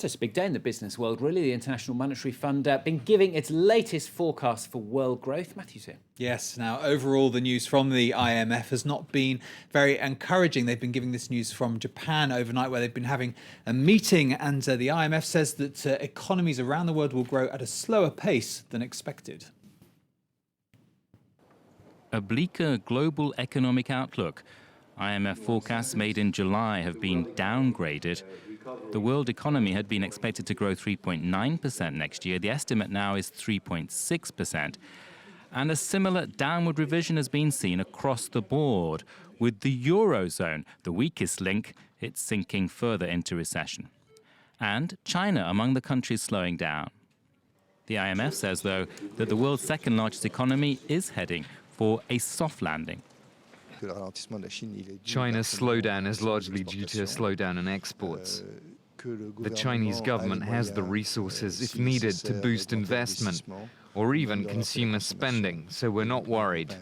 So it's a big day in the business world, really. The International Monetary Fund been giving its latest forecast for world growth. Matthew's here. Yes. Now, overall, the news from the IMF has not been very encouraging. They've been giving this news from Japan overnight, where they've been having a meeting. And the IMF says that economies around the world will grow at a slower pace than expected. A bleaker global economic outlook. IMF forecasts made in July have been downgraded. The world economy had been expected to grow 3.9% next year. The estimate now is 3.6%. And a similar downward revision has been seen across the board, with the Eurozone, the weakest link, it's sinking further into recession. And China among the countries slowing down. The IMF says, though, that the world's second largest economy is heading for a soft landing. China's slowdown is largely due to a slowdown in exports. The Chinese government has the resources, if needed, to boost investment or even consumer spending, so we're not worried.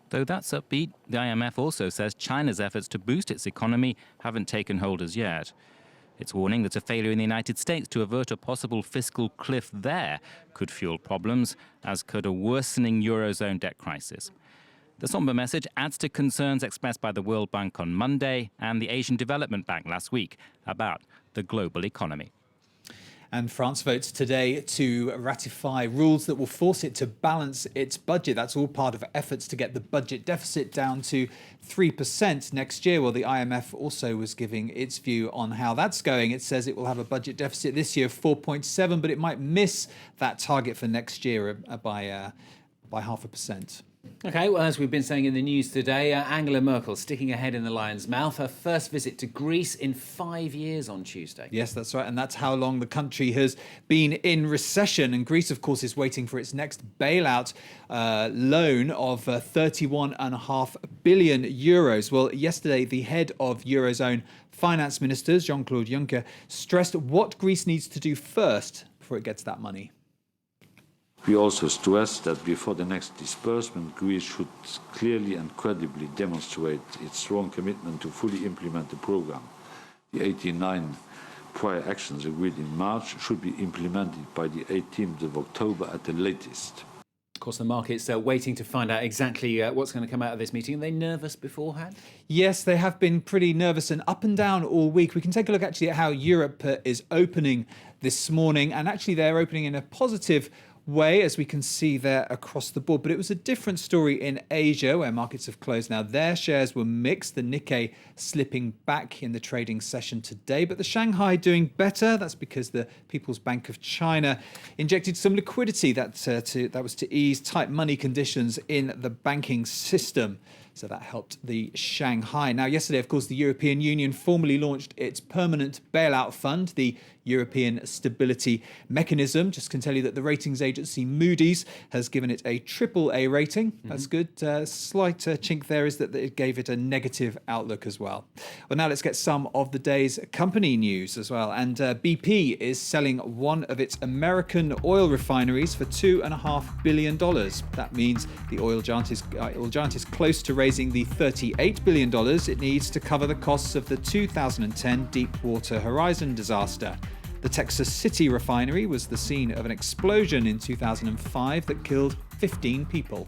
Though that's upbeat, the IMF also says China's efforts to boost its economy haven't taken hold as yet. It's warning that a failure in the United States to avert a possible fiscal cliff there could fuel problems, as could a worsening Eurozone debt crisis. The somber message adds to concerns expressed by the World Bank on Monday and the Asian Development Bank last week about the global economy. And France votes today to ratify rules that will force it to balance its budget. That's all part of efforts to get the budget deficit down to 3% next year. Well, the IMF also was giving its view on how that's going. It says it will have a budget deficit this year of 4.7, but it might miss that target for next year by 0.5%. OK, well, as we've been saying in the news today, Angela Merkel sticking her head in the lion's mouth. Her first visit to Greece in 5 years on Tuesday. Yes, that's right. And that's how long the country has been in recession. And Greece, of course, is waiting for its next bailout loan of 31.5 billion euros. Well, yesterday, the head of Eurozone finance ministers, Jean-Claude Juncker, stressed what Greece needs to do first before it gets that money. We also stress that before the next disbursement, Greece should clearly and credibly demonstrate its strong commitment to fully implement the programme. The 89 prior actions agreed in March should be implemented by the 18th of October at the latest. Of course, the market's waiting to find out exactly what's going to come out of this meeting. Are they nervous beforehand? Yes, they have been pretty nervous and up and down all week. We can take a look actually at how Europe is opening this morning. And actually, they're opening in a positive way, as we can see there across the board. But it was a different story in Asia, where markets have closed. Now, their shares were mixed. The Nikkei slipping back in the trading session today, but the Shanghai doing better. That's because the People's Bank of China injected some liquidity that was to ease tight money conditions in the banking system. So that helped the Shanghai. Now, yesterday, of course, the European Union formally launched its permanent bailout fund, the European Stability Mechanism. Just can tell you that the ratings agency Moody's has given it a AAA rating. That's good. Slight chink there is that it gave it a negative outlook as well. Well, now let's get some of the day's company news as well. And BP is selling one of its American oil refineries for $2.5 billion. That means the oil giant is close to raising the $38 billion it needs to cover the costs of the 2010 Deepwater Horizon disaster. The Texas City refinery was the scene of an explosion in 2005 that killed 15 people.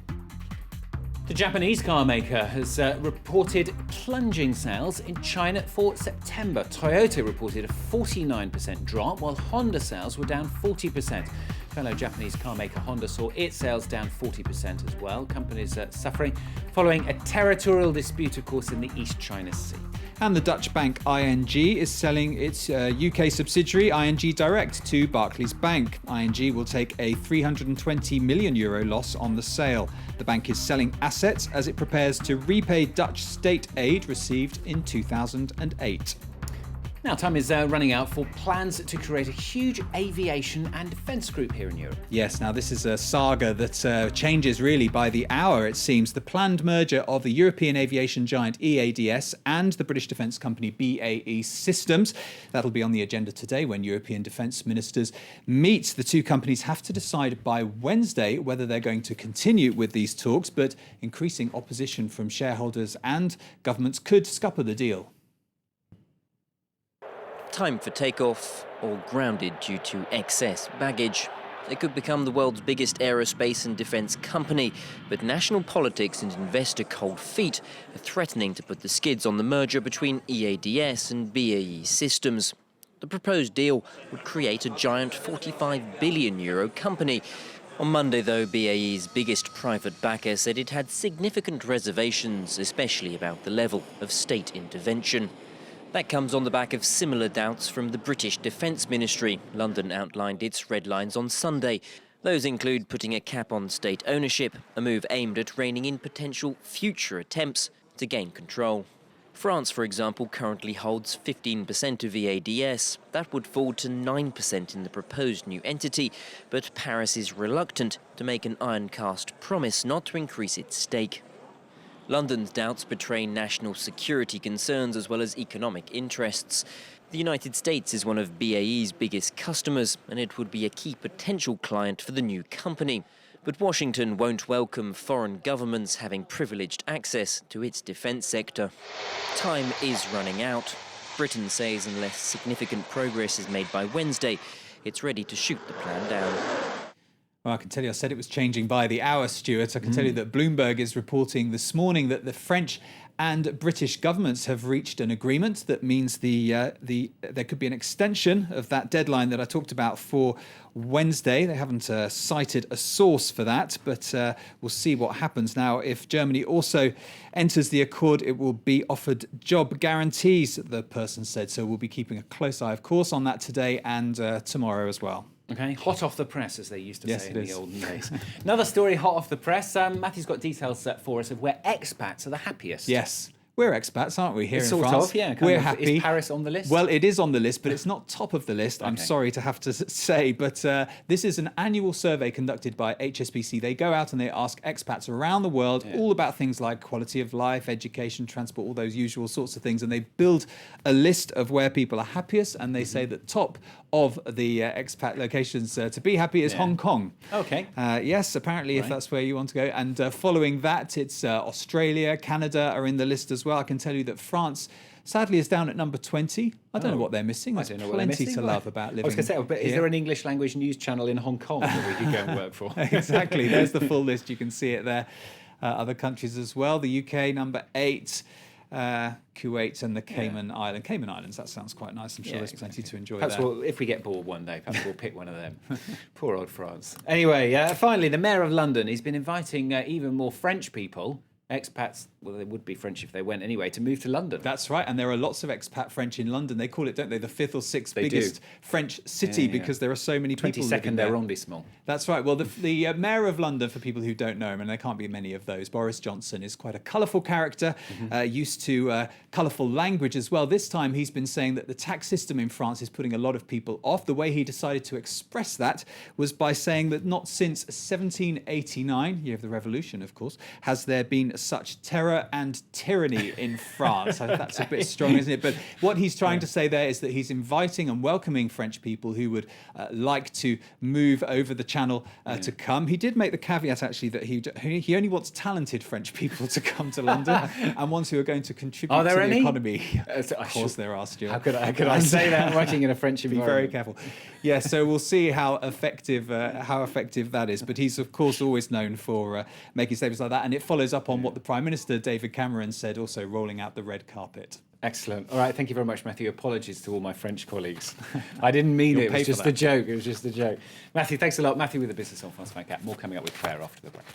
The Japanese car maker has reported plunging sales in China for September. Toyota reported a 49% drop, while Honda sales were down 40%. Fellow Japanese car maker Honda saw its sales down 40% as well. Companies suffering following a territorial dispute, of course, in the East China Sea. And the Dutch bank ING is selling its UK subsidiary ING Direct to Barclays Bank. ING will take a €320 million loss on the sale. The bank is selling assets as it prepares to repay Dutch state aid received in 2008. Now, time is running out for plans to create a huge aviation and defence group here in Europe. Yes, now this is a saga that changes really by the hour, it seems. The planned merger of the European aviation giant EADS and the British defence company BAE Systems. That'll be on the agenda today when European defence ministers meet. The two companies have to decide by Wednesday whether they're going to continue with these talks, but increasing opposition from shareholders and governments could scupper the deal. time for takeoff or grounded due to excess baggage. It could become the world's biggest aerospace and defence company, but national politics and investor cold feet are threatening to put the skids on the merger between EADS and BAE Systems. The proposed deal would create a giant €45 billion company. On Monday, though, BAE's biggest private backer said it had significant reservations, especially about the level of state intervention. That comes on the back of similar doubts from the British Defence Ministry. London outlined its red lines on Sunday. Those include putting a cap on state ownership, a move aimed at reining in potential future attempts to gain control. France, for example, currently holds 15% of EADS. That would fall to 9% in the proposed new entity, but Paris is reluctant to make an iron-cast promise not to increase its stake. London's doubts betray national security concerns as well as economic interests. The United States is one of BAE's biggest customers, and it would be a key potential client for the new company. But Washington won't welcome foreign governments having privileged access to its defence sector. Time is running out. Britain says unless significant progress is made by Wednesday, it's ready to shoot the plan down. Well, I can tell you, I said it was changing by the hour, Stuart. I can tell you that Bloomberg is reporting this morning that the French and British governments have reached an agreement that means there could be an extension of that deadline that I talked about for Wednesday. They haven't cited a source for that, but we'll see what happens. Now, if Germany also enters the accord, it will be offered job guarantees, the person said. So we'll be keeping a close eye, of course, on that today and tomorrow as well. Okay, hot off the press, as they used to say in the olden days. Yes, Another story hot off the press. Matthew's got details for us of where expats are the happiest. Yes. We're expats, aren't we, here in Sort France? of, yeah. We're happy. Is Paris on the list? Well, it is on the list, but it's not top of the list, I'm sorry to have to say. But this is an annual survey conducted by HSBC. They go out and they ask expats around the world all about things like quality of life, education, transport, all those usual sorts of things. And they build a list of where people are happiest. And they say that top of the expat locations to be happy is Hong Kong. Okay. Yes, apparently, if that's where you want to go. And following that, it's Australia, Canada are in the list as well. I can tell you that France, sadly, is down at number 20. I don't know what they're missing. There's plenty to love about living. I was going to say, but is there an English language news channel in Hong Kong that we could go and work for? Exactly. There's the full list. You can see it there. Other countries as well. The UK, number 8. Kuwait and the Cayman Islands. Cayman Islands, that sounds quite nice. I'm sure there's plenty to enjoy perhaps there. If we get bored one day, perhaps we'll pick one of them. Poor old France. Anyway, finally, the Mayor of London, he's been inviting even more French people, expats, well, they would be French if they went anyway, to move to London. That's right, and there are lots of expat French in London. They call it, don't they, the 5th or 6th biggest French city because there are so many people living there. 22nd arrondissement. That's right. Well, the Mayor of London, for people who don't know him, and there can't be many of those, Boris Johnson is quite a colourful character, used to colourful language as well. This time he's been saying that the tax system in France is putting a lot of people off. The way he decided to express that was by saying that not since 1789, year of the revolution, of course, has there been such terror and tyranny in France. That's a bit strong, isn't it? But what he's trying to say there is that he's inviting and welcoming French people who would like to move over the channel to come. He did make the caveat, actually, that he only wants talented French people to come to London and ones who are going to contribute to the economy. Of course there are, Stuart. How could I say that working in a French environment? Be very careful. Yeah, so we'll see how effective that is. But he's, of course, always known for making statements like that. And it follows up on what the Prime Minister, David Cameron, said, also rolling out the red carpet. Excellent. All right, thank you very much, Matthew. Apologies to all my French colleagues. I didn't mean it. It was just a joke. It was just a joke. Matthew, thanks a lot. Matthew with the Business on Fast Fact App. More coming up with Claire after the break.